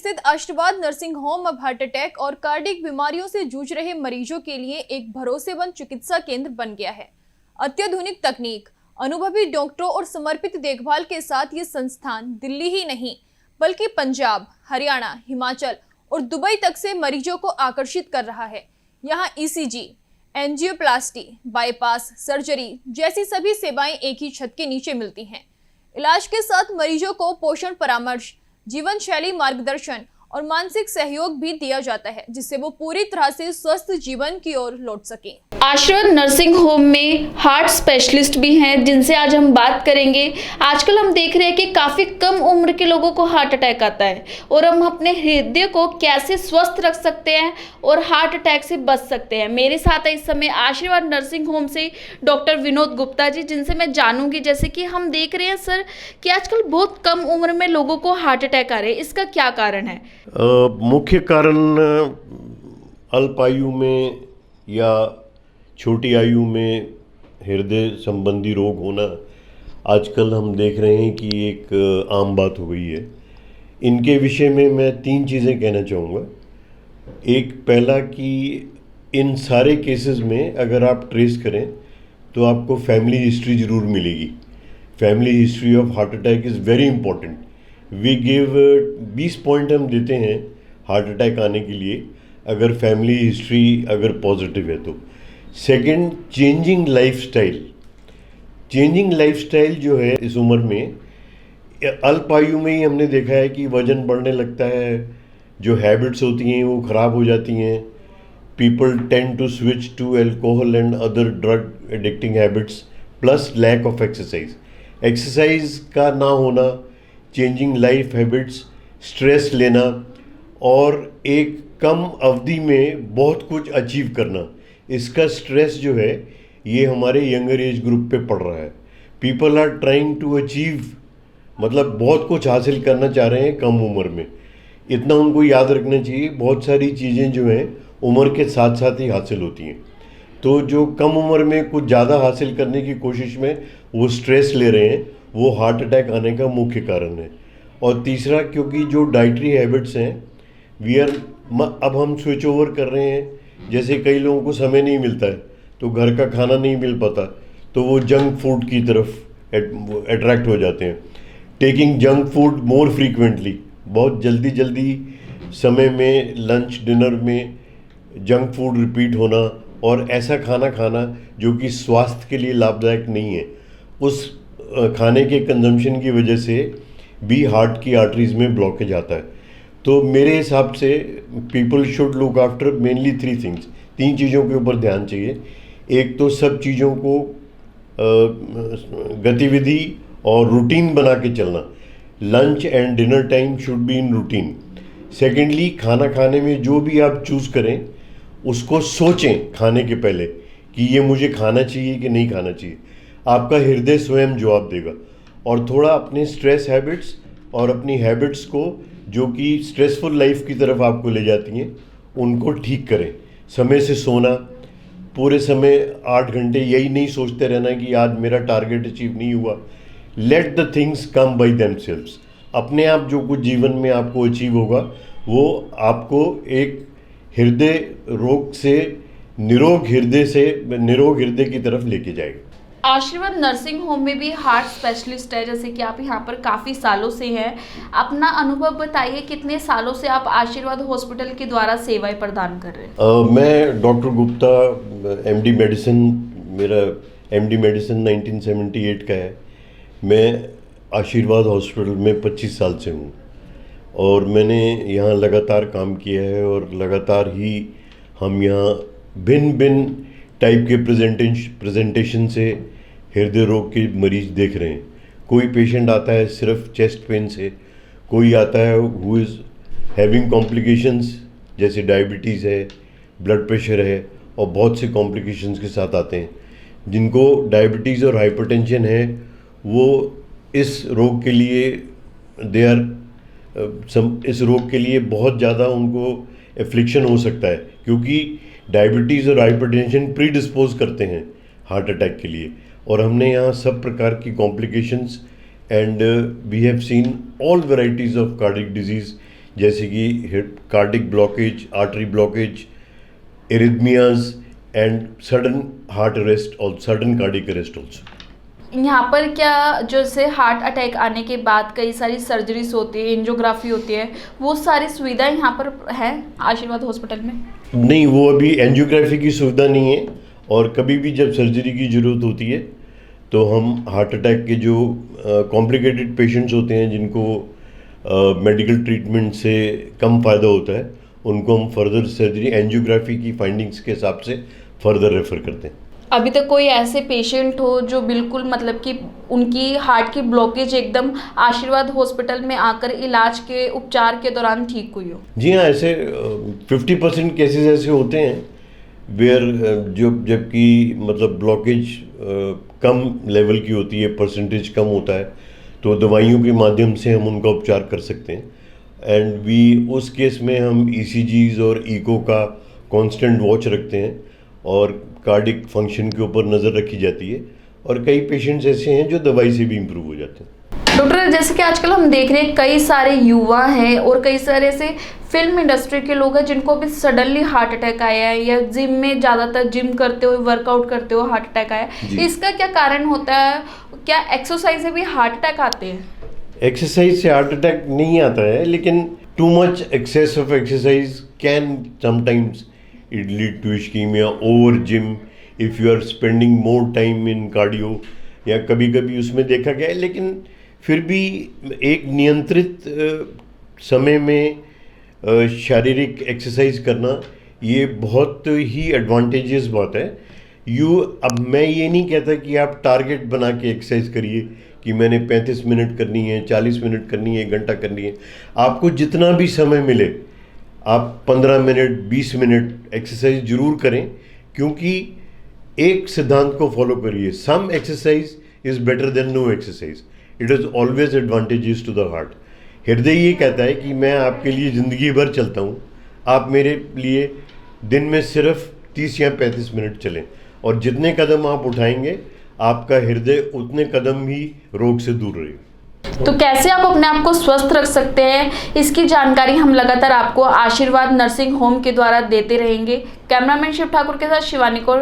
स्थित आशीर्वाद nursing home अब हार्ट अटैक और कार्डियक बीमारियों से जूझ रहे मरीजों के लिए एक भरोसेमंद चिकित्सा केंद्र बन गया है। अत्याधुनिक तकनीक, अनुभवी डॉक्टरों और समर्पित देखभाल के साथ ये संस्थान दिल्ली ही नहीं बल्कि पंजाब, हरियाणा, हिमाचल और दुबई तक से मरीजों को आकर्षित कर रहा है। यहाँ ईसीजी, एंजियोप्लास्टी, बाईपास, सर्जरी जैसी सभी सेवाएं एक ही छत के नीचे मिलती हैं। इलाज के साथ मरीजों को पोषण परामर्श, जीवन शैली मार्गदर्शन और मानसिक सहयोग भी दिया जाता है, जिससे वो पूरी तरह से स्वस्थ जीवन की ओर लौट सके। आशीर्वाद नर्सिंग होम में हार्ट स्पेशलिस्ट भी हैं, जिनसे आज हम बात करेंगे। आजकल हम देख रहे हैं कि काफ़ी कम उम्र के लोगों को हार्ट अटैक आता है और हम अपने हृदय को कैसे स्वस्थ रख सकते हैं और हार्ट अटैक से बच सकते हैं। मेरे साथ है इस समय आशीर्वाद नर्सिंग होम से डॉक्टर विनोद गुप्ता जी, जिनसे मैं जानूंगी। जैसे कि हम देख रहे हैं सर कि आजकल बहुत कम उम्र में लोगों को हार्ट अटैक आ रहे हैं, इसका क्या कारण है? मुख्य कारण अल्प आयु में या छोटी आयु में हृदय संबंधी रोग होना आजकल हम देख रहे हैं कि एक आम बात हो गई है। इनके विषय में मैं 3 चीज़ें कहना चाहूँगा। एक, पहला कि इन सारे केसेस में अगर आप ट्रेस करें तो आपको फैमिली हिस्ट्री ज़रूर मिलेगी। Family history of heart attack is very important. We give 20 point हम देते हैं हार्ट अटैक आने के लिए, अगर फैमिली हिस्ट्री अगर पॉजिटिव है तो। Second, changing lifestyle. Changing lifestyle जो है इस उम्र में, अल्प आयु में ही हमने देखा है कि वजन बढ़ने लगता है, जो हैबिट्स होती हैं वो ख़राब हो जाती हैं। People tend to switch to alcohol and other drug addicting habits, plus lack of exercise. Exercise का ना होना, चेंजिंग लाइफ हैबिट्स, स्ट्रेस लेना और एक कम अवधि में बहुत कुछ अचीव करना, इसका स्ट्रेस जो है ये हमारे यंगर एज ग्रुप पे पड़ रहा है। People are trying to achieve, मतलब बहुत कुछ हासिल करना चाह रहे हैं कम उम्र में। इतना उनको याद रखना चाहिए, बहुत सारी चीज़ें जो हैं उम्र के साथ साथ ही हासिल होती हैं। तो जो कम उम्र में कुछ ज़्यादा हासिल करने की कोशिश में वो स्ट्रेस ले रहे हैं, वो हार्ट अटैक आने का मुख्य कारण है। और तीसरा, क्योंकि जो डाइटरी हैबिट्स हैं अब हम स्विच ओवर कर रहे हैं। जैसे कई लोगों को समय नहीं मिलता है तो घर का खाना नहीं मिल पाता, तो वो जंक फूड की तरफ अट्रैक्ट हो जाते हैं। Taking junk food more frequently, बहुत जल्दी समय में लंच डिनर में जंक फूड रिपीट होना और ऐसा खाना खाना जो कि स्वास्थ्य के लिए लाभदायक नहीं है, उस खाने के कंजम्पशन की वजह से भी हार्ट की आर्टरीज में ब्लॉकेज आता है। तो मेरे हिसाब से people should look after mainly 3 things. 3 चीज़ों के ऊपर ध्यान चाहिए। एक तो सब चीज़ों को गतिविधि और रूटीन बना के चलना। Lunch and dinner time should be in routine. Secondly, खाना खाने में जो भी आप चूज़ करें उसको सोचें खाने के पहले कि ये मुझे खाना चाहिए कि नहीं खाना चाहिए। आपका हृदय स्वयं जवाब देगा। और थोड़ा अपने स्ट्रेस हैबिट्स और अपनी हैबिट्स को जो कि स्ट्रेसफुल लाइफ की तरफ आपको ले जाती हैं उनको ठीक करें। समय से सोना, पूरे समय 8 घंटे यही नहीं सोचते रहना कि आज मेरा टारगेट अचीव नहीं हुआ। Let the things come by themselves. अपने आप जो कुछ जीवन में आपको अचीव होगा वो आपको एक हृदय रोग से निरोग हृदय की तरफ लेके जाएगा। आशीर्वाद नर्सिंग होम में भी हार्ट स्पेशलिस्ट है, जैसे कि आप यहाँ पर काफ़ी सालों से हैं। अपना अनुभव बताइए, कितने सालों से आप आशीर्वाद हॉस्पिटल के द्वारा सेवाएं प्रदान कर रहे हैं? मैं डॉक्टर गुप्ता, एमडी मेडिसिन, मेरा एमडी मेडिसिन 1978 का है। मैं आशीर्वाद हॉस्पिटल में 25 साल से हूँ और मैंने यहाँ लगातार काम किया है और लगातार ही हम यहाँ भिन्न टाइप के प्रेजेंटेशन से हृदय रोग के मरीज देख रहे हैं। कोई पेशेंट आता है सिर्फ चेस्ट पेन से, कोई आता है हु इज़ हैविंग कॉम्प्लिकेशंस जैसे डायबिटीज़ है, ब्लड प्रेशर है, और बहुत से कॉम्प्लिकेशंस के साथ आते हैं। जिनको डायबिटीज़ और हाइपरटेंशन है वो इस रोग के लिए इस रोग के लिए बहुत ज़्यादा उनको एफ्लिक्शन हो सकता है, क्योंकि डायबिटीज़ और हाइपरटेंशन प्रीडिस्पोज करते हैं हार्ट अटैक के लिए। और हमने यहाँ सब प्रकार की complications and we have seen all varieties of cardiac disease, जैसे कि cardiac blockage, artery blockage, arrhythmias and sudden heart arrest और सडन कार्डिक अरेस्ट ऑल्सो। यहाँ पर क्या जैसे हार्ट अटैक आने के बाद कई सारी सर्जरीज होती है, एंजियोग्राफी होती है, वो सारी सुविधाएं यहाँ पर है आशीर्वाद हॉस्पिटल में? नहीं, वो अभी एंजियोग्राफी की सुविधा नहीं है, और कभी भी जब सर्जरी की ज़रूरत होती है तो हम हार्ट अटैक के जो कॉम्प्लिकेटेड पेशेंट्स होते हैं, जिनको मेडिकल ट्रीटमेंट से कम फ़ायदा होता है, उनको हम फर्दर सर्जरी एंजियोग्राफी की फाइंडिंग्स के हिसाब से फर्दर रेफ़र करते हैं। अभी तक कोई ऐसे पेशेंट हो जो बिल्कुल मतलब कि उनकी हार्ट की ब्लॉकेज एकदम आशीर्वाद हॉस्पिटल में आकर इलाज के उपचार के दौरान ठीक हुई हो? जी हाँ, ऐसे 50% केसेस ऐसे होते हैं वेयर जबकि मतलब ब्लॉकेज कम लेवल की होती है, परसेंटेज कम होता है, तो दवाइयों के माध्यम से हम उनका उपचार कर सकते हैं। एंड उस केस में हम ECGs और ईको का कांस्टेंट वॉच रखते हैं और कार्डिक फंक्शन के ऊपर नज़र रखी जाती है, और कई पेशेंट्स ऐसे हैं जो दवाई से भी इम्प्रूव हो जाते हैं। डॉक्टर, जैसे कि आजकल हम देख रहे हैं कई सारे युवा हैं और कई सारे ऐसे फिल्म इंडस्ट्री के लोग हैं जिनको अभी सडनली हार्ट अटैक आया है, या जिम में ज़्यादातर जिम करते हुए, वर्कआउट करते हुए हार्ट अटैक आया है। इसका क्या कारण होता है? क्या एक्सरसाइज से भी हार्ट अटैक आते हैं? एक्सरसाइज से हार्ट अटैक नहीं आता है, लेकिन too much excess of exercise can sometimes it lead to ischemia, over gym if you are spending more time in cardio, या कभी कभी उसमें देखा गया है। लेकिन फिर भी एक नियंत्रित समय में शारीरिक एक्सरसाइज करना ये बहुत ही एडवांटेजियस बात है। अब मैं ये नहीं कहता कि आप टारगेट बना के एक्सरसाइज करिए कि मैंने 35 मिनट करनी है, 40 मिनट करनी है, 1 घंटा करनी है। आपको जितना भी समय मिले आप 15 मिनट 20 मिनट एक्सरसाइज जरूर करें, क्योंकि एक सिद्धांत को फॉलो करिए, some exercise is better than no exercise, it is always advantages to the heart. हृदय ये कहता है कि मैं आपके लिए ज़िंदगी भर चलता हूँ, आप मेरे लिए दिन में सिर्फ 30 या 35 मिनट चलें, और जितने कदम आप उठाएंगे आपका हृदय उतने कदम ही रोग से दूर रहेगा। तो कैसे आप अपने आप को स्वस्थ रख सकते हैं, इसकी जानकारी हम लगातार आपको आशीर्वाद नर्सिंग होम के द्वारा देते रहेंगे। कैमरामैन शिव ठाकुर के साथ शिवानी कौर।